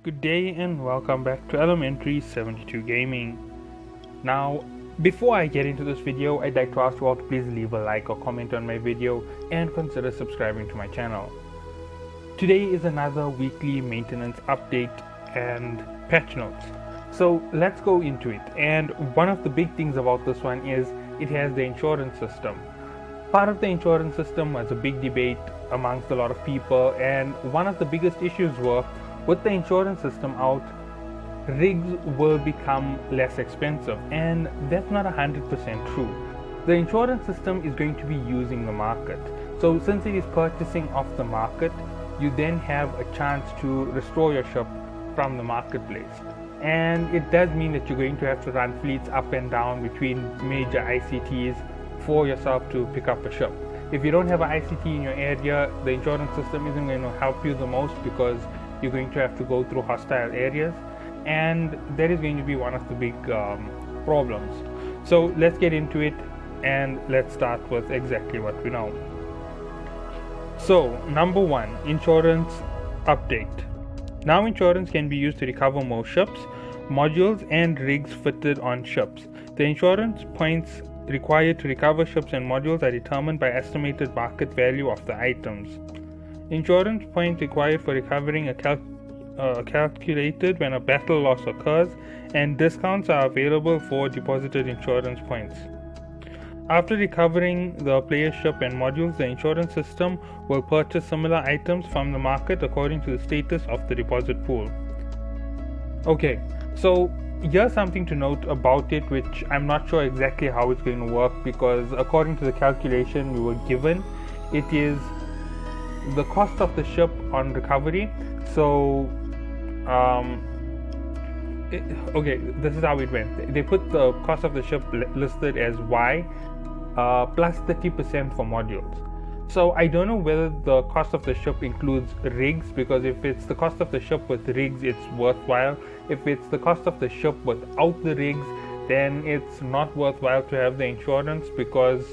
Good day and welcome back to Elementary 72 Gaming. Now, before I get into this video, I'd like to ask you all to please leave a like or comment on my video and consider subscribing to my channel. Today is another weekly maintenance update and patch notes. So let's go into it. And one of the big things about this one is it has the insurance system. Part of the insurance system was a big debate amongst a lot of people, and one of the biggest issues were with the insurance system out, rigs will become less expensive, and that's not 100% true. The insurance system is going to be using the market. So since it is purchasing off the market, you then have a chance to restore your ship from the marketplace. And it does mean that you're going to have to run fleets up and down between major ICTs for yourself to pick up a ship. If you don't have an ICT in your area, the insurance system isn't going to help you the most because you're going to have to go through hostile areas, and that is going to be one of the big problems. So let's get into it and let's start with exactly what we know. So number one, insurance update. Now insurance can be used to recover more ships, modules and rigs fitted on ships. The insurance points required to recover ships and modules are determined by estimated market value of the items. Insurance points required for recovering are calculated when a battle loss occurs, and discounts are available for deposited insurance points. After recovering the player's ship and modules, the insurance system will purchase similar items from the market according to the status of the deposit pool. Okay, so here's something to note about it, which I'm not sure exactly how it's going to work, because according to the calculation we were given, it is the cost of the ship on recovery. So okay, this is how it went. They put the cost of the ship listed as Y plus 30% for modules. So I don't know whether the cost of the ship includes rigs, because if it's the cost of the ship with rigs, it's worthwhile. If it's the cost of the ship without the rigs, then it's not worthwhile to have the insurance, because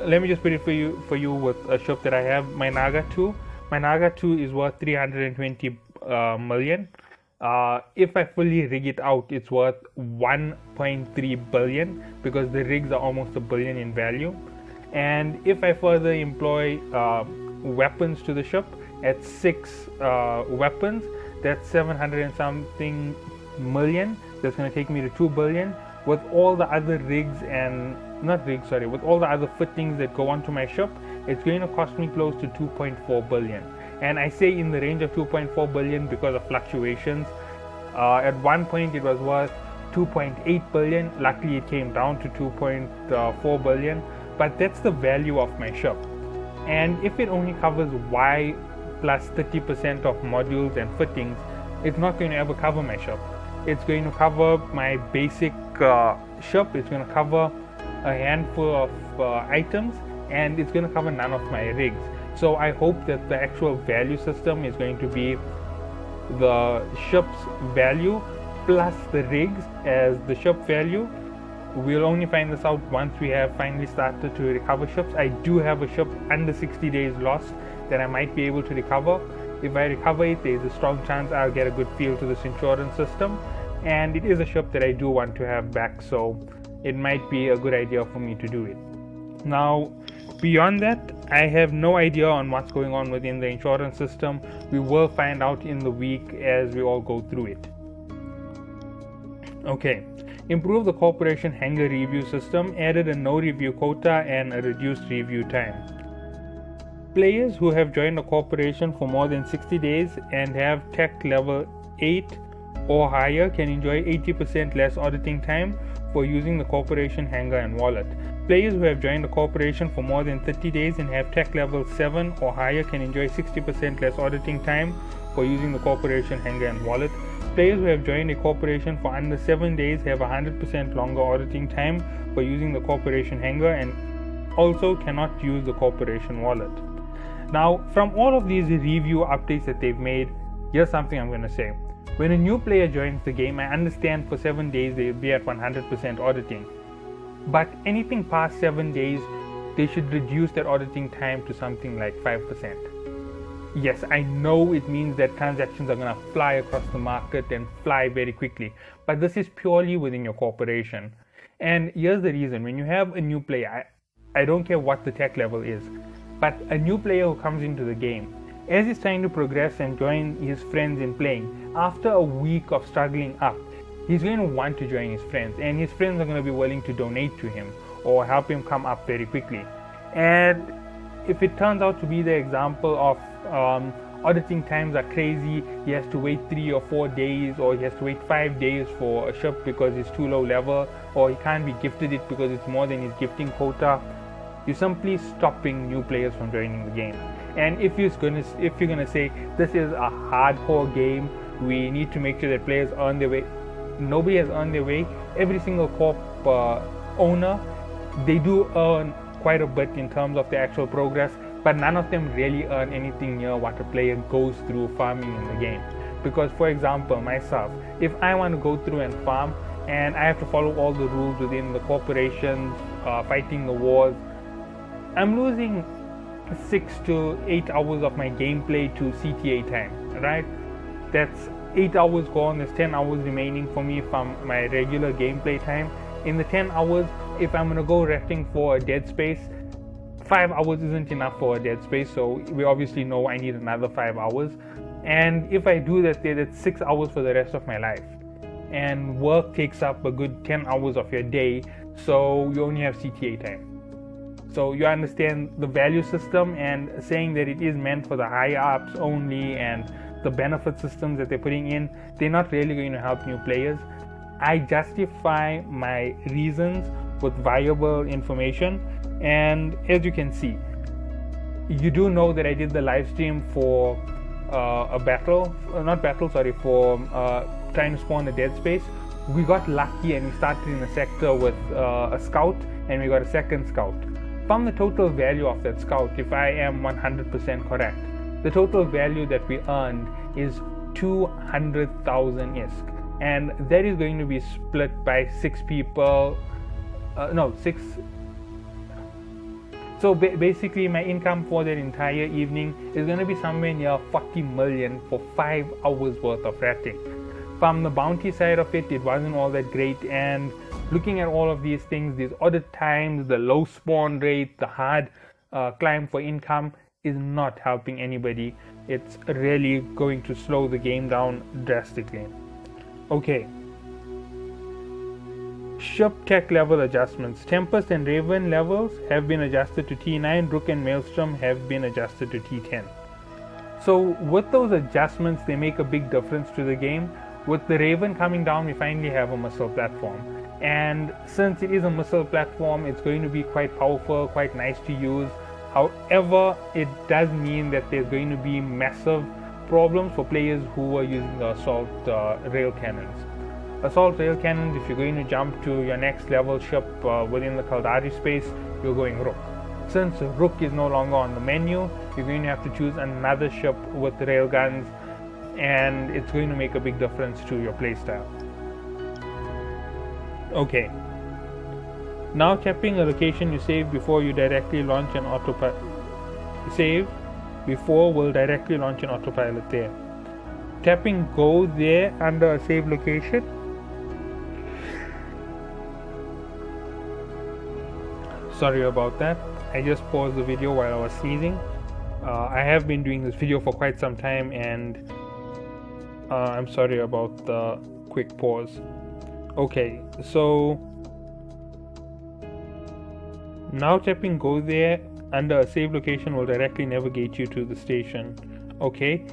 let me just put it for you with a ship that I have, my Naga 2. My Naga 2 is worth 320 million. If I fully rig it out, it's worth 1.3 billion, because the rigs are almost a billion in value. And if I further employ weapons to the ship at 6 weapons, that's 700 and something million. That's going to take me to 2 billion. With all the other rigs and with all the other fittings that go onto my ship, it's going to cost me close to 2.4 billion. And I say in the range of 2.4 billion because of fluctuations. At one point it was worth 2.8 billion. Luckily it came down to 2.4 billion. But that's the value of my ship. And if it only covers Y plus 30% of modules and fittings, it's not going to ever cover my ship. It's going to cover my basic ship, it's going to cover a handful of items, and it's going to cover none of my rigs. So I hope that the actual value system is going to be the ship's value plus the rigs as the ship value. We'll only find this out once we have finally started to recover ships. I do have a ship under 60 days lost that I might be able to recover. If I recover it, there's a strong chance I'll get a good feel to this insurance system, and it is a ship that I do want to have back, so it might be a good idea for me to do it. Now, beyond that, I have no idea on what's going on within the insurance system. We will find out in the week as we all go through it. Okay, improve the corporation hangar review system, added a no review quota and a reduced review time. Players who have joined a corporation for more than 60 days and have tech level 8 or higher can enjoy 80% less auditing time for using the corporation hangar and wallet. Players who have joined a corporation for more than 30 days and have tech level 7 or higher can enjoy 60% less auditing time for using the corporation hangar and wallet. Players who have joined a corporation for under 7 days have 100% longer auditing time for using the corporation hangar and also cannot use the corporation wallet. Now, from all of these review updates that they've made, here's something I'm going to say. When a new player joins the game, I understand for 7 days they'll be at 100% auditing. But anything past 7 days, they should reduce that auditing time to something like 5%. yes, I know it means that transactions are going to fly across the market and fly very quickly, but this is purely within your corporation. And here's the reason: when you have a new player, I don't care what the tech level is, but a new player who comes into the game, as he's trying to progress and join his friends in playing, after a week of struggling up, he's going to want to join his friends, and his friends are going to be willing to donate to him or help him come up very quickly. And if it turns out to be the example of auditing times are crazy, he has to wait 3 or 4 days, or he has to wait 5 days for a ship because it's too low level, or he can't be gifted it because it's more than his gifting quota, you're simply stopping new players from joining the game. And if you're gonna say this is a hardcore game, we need to make sure that players earn their way. Nobody has earned their way. Every single corp owner, they do earn quite a bit in terms of the actual progress, but none of them really earn anything near what a player goes through farming in the game. Because, for example, myself, if I want to go through and farm and I have to follow all the rules within the corporations, fighting the wars, I'm losing 6 to 8 hours of my gameplay to CTA time, right? That's 8 hours gone, there's 10 hours remaining for me from my regular gameplay time. In the 10 hours, if I'm gonna go resting for a dead space, 5 hours isn't enough for a dead space, so we obviously know I need another 5 hours. And if I do that, that's 6 hours for the rest of my life. And work takes up a good 10 hours of your day, so you only have CTA time. So you understand the value system, and saying that it is meant for the higher ups only, and the benefit systems that they're putting in, they're not really going to help new players. I justify my reasons with viable information, and as you can see, you do know that I did the live stream for for trying to spawn a dead space. We got lucky and we started in a sector with a scout, and we got a second scout. From the total value of that scout, if I am 100% correct, the total value that we earned is 200,000 ISK, and that is going to be split by 6 people. So basically, my income for that entire evening is going to be somewhere near 40 million for 5 hours worth of ratting. From the bounty side of it, it wasn't all that great, and looking at all of these things, these audit times, the low spawn rate, the hard climb for income, is not helping anybody. It's really going to slow the game down drastically. Okay. Ship tech level adjustments. Tempest and Raven levels have been adjusted to T9. Rook and Maelstrom have been adjusted to T10. So with those adjustments, they make a big difference to the game. With the Raven coming down, we finally have a missile platform. And since it is a missile platform, it's going to be quite powerful, quite nice to use. However, it does mean that there's going to be massive problems for players who are using the assault rail cannons. Assault rail cannons, if you're going to jump to your next level ship within the Caldari space, you're going Rook. Since Rook is no longer on the menu, you're going to have to choose another ship with railguns, and it's going to make a big difference to your playstyle. Okay. Now tapping a location you save before you directly launch an autopilot. Save before will directly launch an autopilot there. Tapping go there under a save location. Sorry about that. I just paused the video while I was sneezing. I have been doing this video for quite some time, and I'm sorry about the quick pause. Okay, so now tapping go there under a save location will directly navigate you to the station. Okay,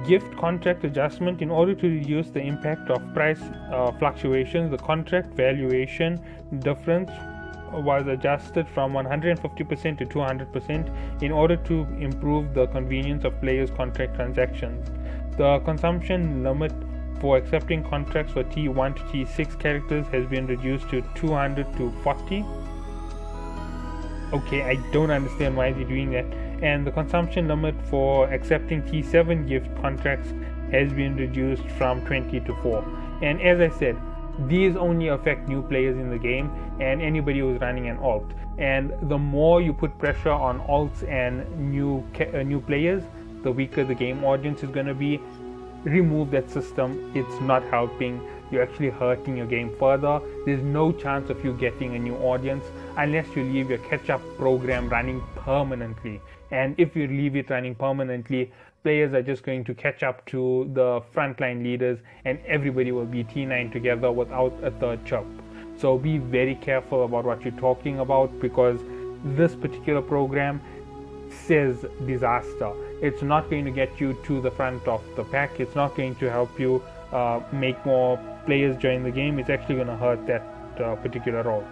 gift contract adjustment. In order to reduce the impact of price fluctuations, the contract valuation difference was adjusted from 150% to 200% in order to improve the convenience of players' contract transactions. The consumption limit for accepting contracts for T1 to T6 characters has been reduced to 200 to 40. Okay, I don't understand why they're doing that. And the consumption limit for accepting T7 gift contracts has been reduced from 20 to 4. And as I said, these only affect new players in the game and anybody who's running an alt. And the more you put pressure on alts and new players, the weaker the game audience is going to be. Remove that system. It's not helping. You're actually hurting your game further. There's no chance of you getting a new audience unless you leave your catch-up program running permanently. And if you leave it running permanently, players are just going to catch up to the frontline leaders, and everybody will be T9 together without a third chip. So be very careful about what you're talking about, because this particular program says disaster. It's not going to get you to the front of the pack. It's not going to help you make more players join the game. It's actually going to hurt that particular role.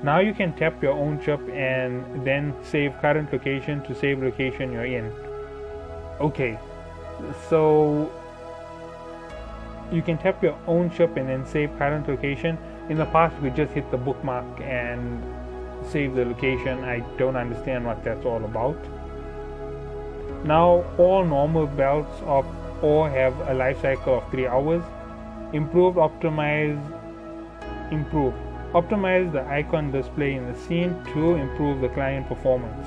Now you can tap your own chip and then save current location to save location you're in. Okay, so you can tap your own chip and then save current location. In the past, we just hit the bookmark and save the location. I don't understand what that's all about. Now all normal belts of ore have a life cycle of 3 hours. Optimize the icon display in the scene to improve the client performance.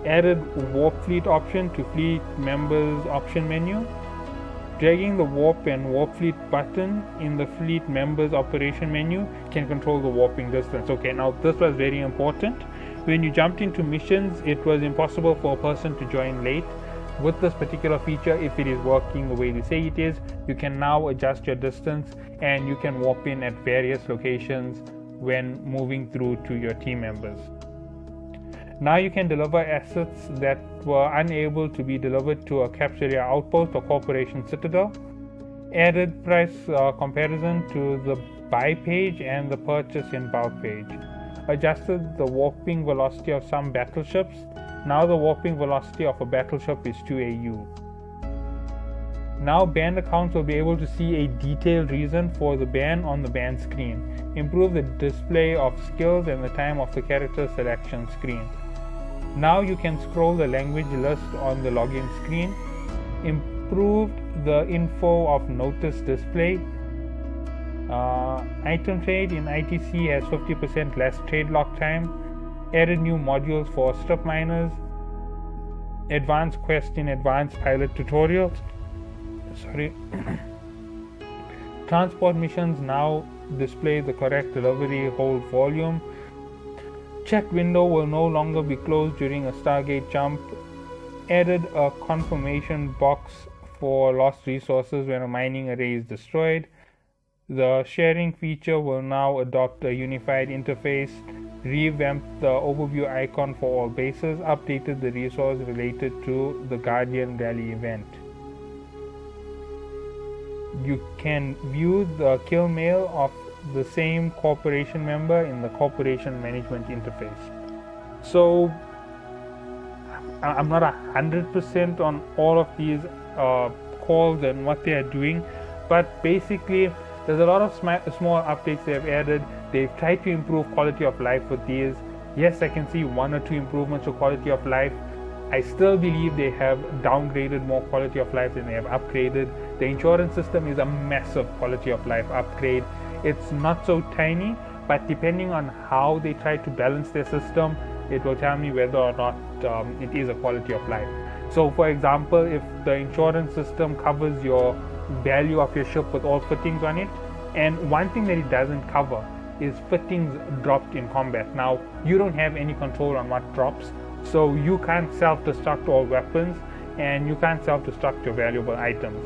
Added warp fleet option to fleet members option menu. Dragging the warp and warp fleet button in the fleet members operation menu can control the warping distance. Okay, now this was very important. When you jumped into missions, it was impossible for a person to join late. With this particular feature, if it is working the way they say it is, you can now adjust your distance and you can warp in at various locations when moving through to your team members. Now you can deliver assets that were unable to be delivered to a Capturia outpost or Corporation Citadel. Added price comparison to the buy page and the purchase in bulk page. Adjusted the warping velocity of some battleships. Now the warping velocity of a battleship is 2 AU. Now banned accounts will be able to see a detailed reason for the ban on the ban screen. Improve the display of skills and the time of the character selection screen. Now you can scroll the language list on the login screen. Improved the info of notice display. Item trade in ITC has 50% less trade lock time. Added new modules for strip miners. Advanced quest in advanced pilot tutorials. Transport missions now display the correct delivery hold volume. Check window will no longer be closed during a Stargate jump. Added a confirmation box for lost resources when a mining array is destroyed. The sharing feature will now adopt a unified interface. Revamped the overview icon for all bases. Updated the resource related to the Guardian Rally event. You can view the kill mail of the same corporation member in the corporation management interface. So I'm not 100% on all of these calls and what they are doing, but basically there's a lot of small updates they have added. They've tried to improve quality of life with these. Yes, I can see 1 or 2 improvements to quality of life. I still believe they have downgraded more quality of life than they have upgraded. The insurance system is a massive quality of life upgrade. It's not so tiny, but depending on how they try to balance their system, it will tell me whether or not it is a quality of life. So for example, if the insurance system covers your value of your ship with all fittings on it, and one thing that it doesn't cover is fittings dropped in combat. Now you don't have any control on what drops, so you can't self-destruct all weapons and you can't self-destruct your valuable items.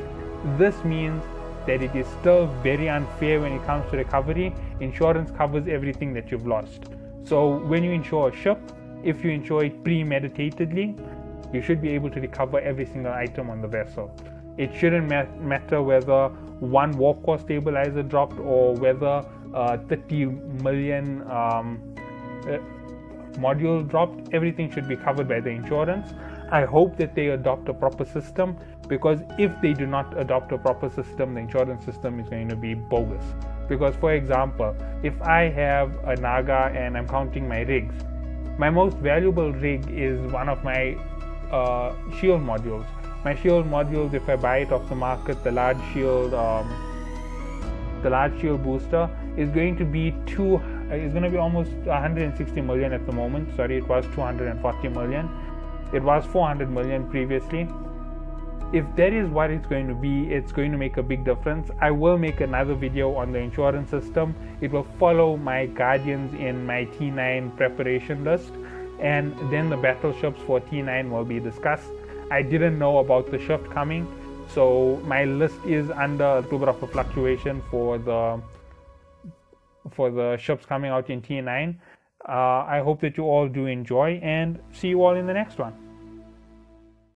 This means that it is still very unfair when it comes to recovery. Insurance covers everything that you've lost. So when you insure a ship, if you insure it premeditatedly, you should be able to recover every single item on the vessel. It shouldn't matter whether one warp core stabilizer dropped or whether 30 million modules dropped. Everything should be covered by the insurance. I hope that they adopt a proper system, because if they do not adopt a proper system, the insurance system is going to be bogus. Because for example, if I have a Naga and I'm counting my rigs, my most valuable rig is one of my shield modules. My shield modules, if I buy it off the market, the large shield booster is going to be almost 160 million at the moment. Sorry, it was 240 million. It was 400 million previously. If that is what it's going to be, it's going to make a big difference. I will make another video on the insurance system. It will follow my Guardians in my T9 preparation list, and then the battleships for T9 will be discussed. I didn't know about the shift coming, so my list is under a little bit of a fluctuation for the ships coming out in T9. I hope that you all do enjoy, and see you all in the next one.